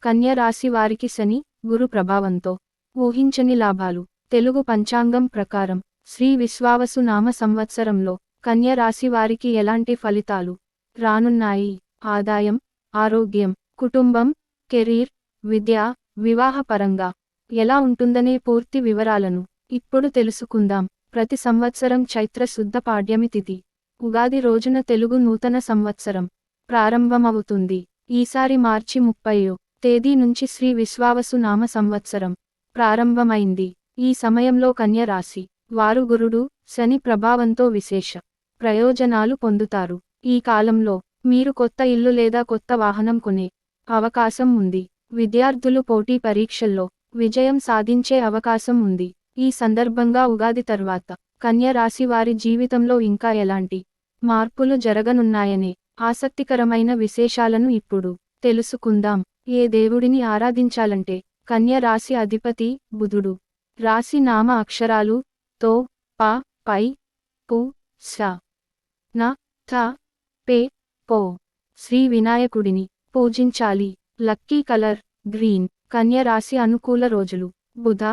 కన్య రాశి వారికి శని, గురు ప్రభావంతో ఊహించని లాభాలు. తెలుగు పంచాంగం ప్రకారం శ్రీ విశ్వావసు నామ సంవత్సరంలో కన్య రాశి వారికి ఎలాంటి ఫలితాలు రానున్నాయి? ఆదాయం, ఆరోగ్యం, కుటుంబం, కెరీర్, విద్య, వివాహపరంగా ఎలా ఉంటుందనే పూర్తి వివరాలను ఇప్పుడు తెలుసుకుందాం. ప్రతి సంవత్సరం చైత్ర శుద్ధ పాడ్యమి తిథి ఉగాది రోజున తెలుగు నూతన సంవత్సరం ప్రారంభమవుతుంది. ఈసారి మార్చి 30వ తేదీ నుంచి శ్రీ విశ్వావసు నామ సంవత్సరం ప్రారంభమైంది. ఈ సమయంలో కన్య రాశి వారు గురుడు, శని ప్రభావంతో విశేష ప్రయోజనాలు పొందుతారు. ఈ కాలంలో మీరు కొత్త ఇల్లు లేదా కొత్త వాహనం కొనే అవకాశం ఉంది. విద్యార్థులు పోటీ పరీక్షల్లో విజయం సాధించే అవకాశం ఉంది. ఈ సందర్భంగా ఉగాది తర్వాత కన్య రాశి వారి జీవితంలో ఇంకా ఎలాంటి మార్పులు జరగనున్నాయనే ఆసక్తికరమైన విశేషాలను ఇప్పుడు తెలుసుకుందాం. ఏ దేవుడిని ఆరాధించాలంటే కన్య రాశి అధిపతి బుధుడు. రాశి నామ అక్షరాలు తో, ప, పై, పు, స, న, థ, పే, పో. శ్రీ వినాయకుడిని పూజించాలి. Lucky colour green. కన్య రాశి అనుకూల రోజులు బుధ,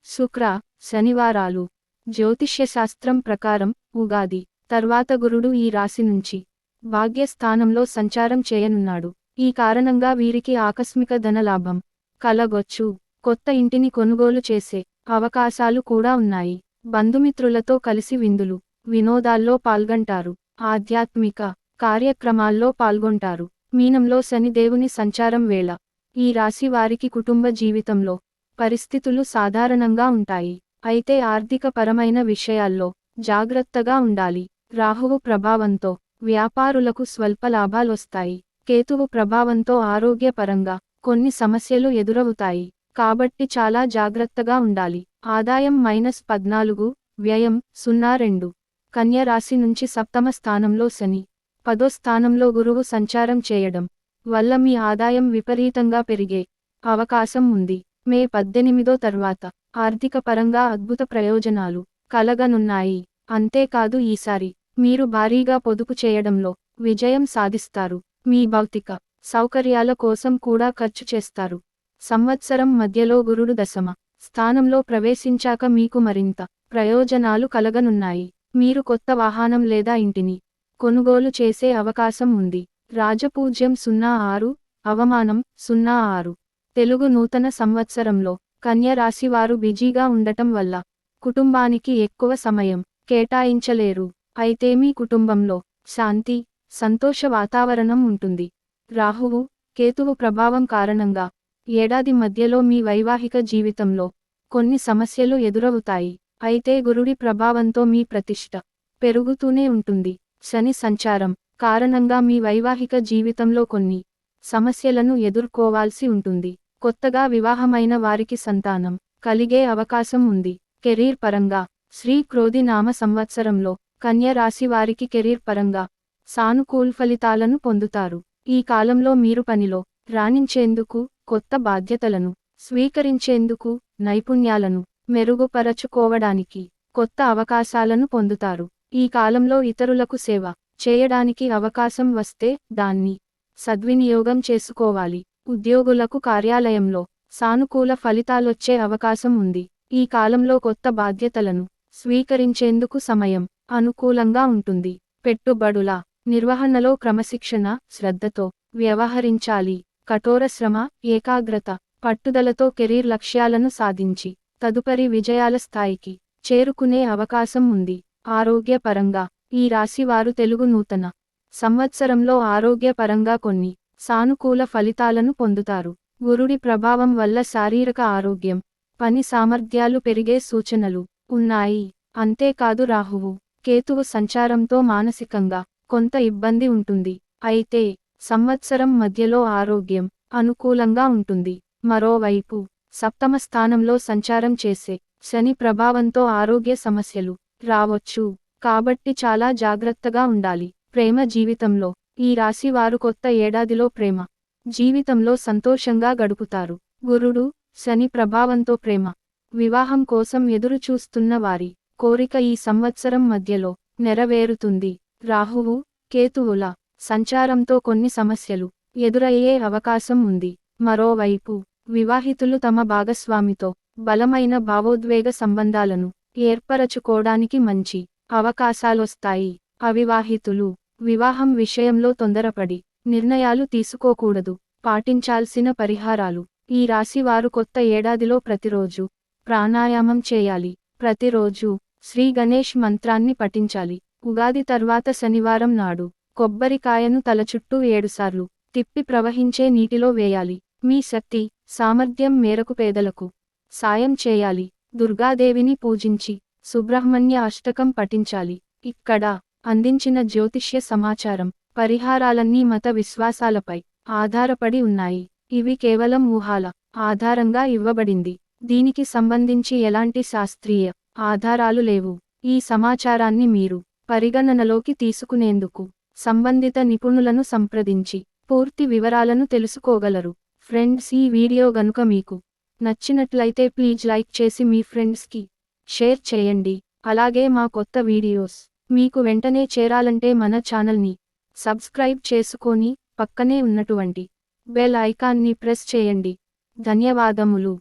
శుక్ర, శనివారాలు. జ్యోతిష్యశాస్త్రం ప్రకారం ఉగాది తర్వాత గురుడు ఈ రాశి నుంచి భాగ్యస్థానంలో సంచారం చేయనున్నాడు. ఈ కారణంగా వీరికి ఆకస్మిక ధనలాభం కలగొచ్చు. కొత్త ఇంటిని కొనుగోలు చేసే అవకాశాలు కూడా ఉన్నాయి. బంధుమిత్రులతో కలిసి విందులు, వినోదాల్లో పాల్గొంటారు. ఆధ్యాత్మిక కార్యక్రమాల్లో పాల్గొంటారు. మీనంలో శని దేవుని సంచారం వేళ ఈ రాశి వారికి కుటుంబ జీవితంలో పరిస్థితులు సాధారణంగా ఉంటాయి. అయితే ఆర్థిక పరమైన విషయాల్లో జాగ్రత్తగా ఉండాలి. రాహువు ప్రభావంతో వ్యాపారులకు స్వల్ప లాభాలొస్తాయి. కేతువు ప్రభావంతో ఆరోగ్యపరంగా కొన్ని సమస్యలు ఎదురవుతాయి. కాబట్టి చాలా జాగ్రత్తగా ఉండాలి. ఆదాయం -14, వ్యయం 02. కన్య రాశి నుంచి సప్తమ స్థానంలో శని, 10వ స్థానంలో గురువు సంచారం చేయడం వల్ల మీ ఆదాయం విపరీతంగా పెరిగే అవకాశం ఉంది. మే 18 తర్వాత ఆర్థిక పరంగా అద్భుత ప్రయోజనాలు కలగనున్నాయి. అంతేకాదు ఈసారి మీరు భారీగా పొదుపు చేయడంలో విజయం సాధిస్తారు. మీ భౌతిక సౌకర్యాల కోసం కూడా ఖర్చు చేస్తారు. సంవత్సరం మధ్యలో గురుడు దశమ స్థానంలో ప్రవేశించాక మీకు మరింత ప్రయోజనాలు కలగనున్నాయి. మీరు కొత్త వాహనం లేదా ఇంటిని కొనుగోలు చేసే అవకాశం ఉంది. రాజపూజ్యం 06, అవమానం 06. తెలుగు నూతన సంవత్సరంలో కన్య రాశి వారు బిజీగా ఉండటం వల్ల కుటుంబానికి ఎక్కువ సమయం కేటాయించలేరు. అయితే మీ కుటుంబంలో శాంతి, సంతోష వాతావరణం ఉంటుంది. రాహువు, కేతువు ప్రభావం కారణంగా ఏడాది మధ్యలో మీ వైవాహిక జీవితంలో కొన్ని సమస్యలు ఎదురవుతాయి. అయితే గురుడి ప్రభావంతో మీ ప్రతిష్ట పెరుగుతూనే ఉంటుంది. శని సంచారం కారణంగా మీ వైవాహిక జీవితంలో కొన్ని సమస్యలను ఎదుర్కోవాల్సి ఉంటుంది. కొత్తగా వివాహమైన వారికి సంతానం కలిగే అవకాశం ఉంది. కెరీర్ పరంగా శ్రీ క్రోధి నామ సంవత్సరంలో కన్య రాశి వారికి కెరీర్ పరంగా సానుకూల ఫలితాలను పొందుతారు. ఈ కాలంలో మీరు పనిలో రాణించేందుకు, కొత్త బాధ్యతలను స్వీకరించేందుకు, నైపుణ్యాలను మెరుగుపరచుకోవడానికి కొత్త అవకాశాలను పొందుతారు. ఈ కాలంలో ఇతరులకు సేవ చేయడానికి అవకాశం వస్తే దాన్ని సద్వినియోగం చేసుకోవాలి. ఉద్యోగులకు కార్యాలయంలో సానుకూల ఫలితాలొచ్చే అవకాశం ఉంది. ఈ కాలంలో కొత్త బాధ్యతలను స్వీకరించేందుకు సమయం అనుకూలంగా ఉంటుంది. పెట్టుబడుల నిర్వహణలో క్రమశిక్షణ, శ్రద్ధతో వ్యవహరించాలి. కఠోర శ్రమ, ఏకాగ్రత, పట్టుదలతో కెరీర్ లక్ష్యాలను సాధించి తదుపరి విజయాల స్థాయికి చేరుకునే అవకాశం ఉంది. ఆరోగ్యపరంగా ఈ రాశి వారు తెలుగు నూతన సంవత్సరంలో ఆరోగ్యపరంగా కొన్ని సానుకూల ఫలితాలను పొందుతారు. గురుడి ప్రభావం వల్ల శారీరక ఆరోగ్యం, పని సామర్థ్యాలు పెరిగే సూచనలు ఉన్నాయి. అంతేకాదు రాహువు, కేతువు సంచారంతో మానసికంగా కొంత ఇబ్బంది ఉంటుంది. అయితే సంవత్సరం మధ్యలో ఆరోగ్యం అనుకూలంగా ఉంటుంది. మరోవైపు సప్తమ స్థానంలో సంచారం చేసే శని ప్రభావంతో ఆరోగ్య సమస్యలు రావచ్చు. కాబట్టి చాలా జాగ్రత్తగా ఉండాలి. ప్రేమ జీవితంలో ఈ రాశి వారు కొత్త ఏడాదిలో ప్రేమ జీవితంలో సంతోషంగా గడుపుతారు. గురుడు, శని ప్రభావంతో ప్రేమ వివాహం కోసం ఎదురు చూస్తున్న వారి కోరిక ఈ సంవత్సరం మధ్యలో నెరవేరుతుంది. రాహువు, కేతువుల సంచారంతో కొన్ని సమస్యలు ఎదురయ్యే అవకాశం ఉంది. మరోవైపు వివాహితులు తమ భాగస్వామితో బలమైన భావోద్వేగ సంబంధాలను ఏర్పరచుకోవడానికి మంచి అవకాశాలొస్తాయి. అవివాహితులు వివాహం విషయంలో తొందరపడి నిర్ణయాలు తీసుకోకూడదు. పాటించాల్సిన పరిహారాలు: ఈ రాశి వారు కొత్త ఏడాదిలో ప్రతిరోజు ప్రాణాయామం చేయాలి. ప్రతిరోజు శ్రీ గణేష్ మంత్రాన్ని పఠించాలి. ఉగాది తర్వాత శనివారం నాడు కొబ్బరికాయను తల చుట్టూ 7 సార్లు తిప్పి ప్రవహించే నీటిలో వేయాలి. మీ శక్తి సామర్థ్యం మేరకు పేదలకు సాయం చేయాలి. దుర్గాదేవిని పూజించి సుబ్రహ్మణ్య అష్టకం పఠించాలి. ఇక్కడ అందించిన జ్యోతిష్య సమాచారం, పరిహారాలన్నీ మత విశ్వాసాలపై ఆధారపడి ఉన్నాయి. ఇవి కేవలం ఊహాల ఆధారంగా ఇవ్వబడింది. దీనికి సంబంధించి ఎలాంటి శాస్త్రీయ ఆధారాలు లేవు. ఈ సమాచారాన్ని మీరు పరిగణనలోకి తీసుకునేందుకు సంబంధిత నిపుణులను సంప్రదించి పూర్తి వివరాలను తెలుసుకోగలరు. ఫ్రెండ్స్, ఈ వీడియో గనుక మీకు నచ్చినట్లయితే ప్లీజ్ లైక్ చేసి మీ ఫ్రెండ్స్కి షేర్ చేయండి. అలాగే మా కొత్త వీడియోస్ మీకు వెంటనే చేరాలంటే మన ఛానల్ని సబ్స్క్రైబ్ చేసుకొని పక్కనే ఉన్నటువంటి బెల్ ఐకాన్ని ప్రెస్ చేయండి. ధన్యవాదములు.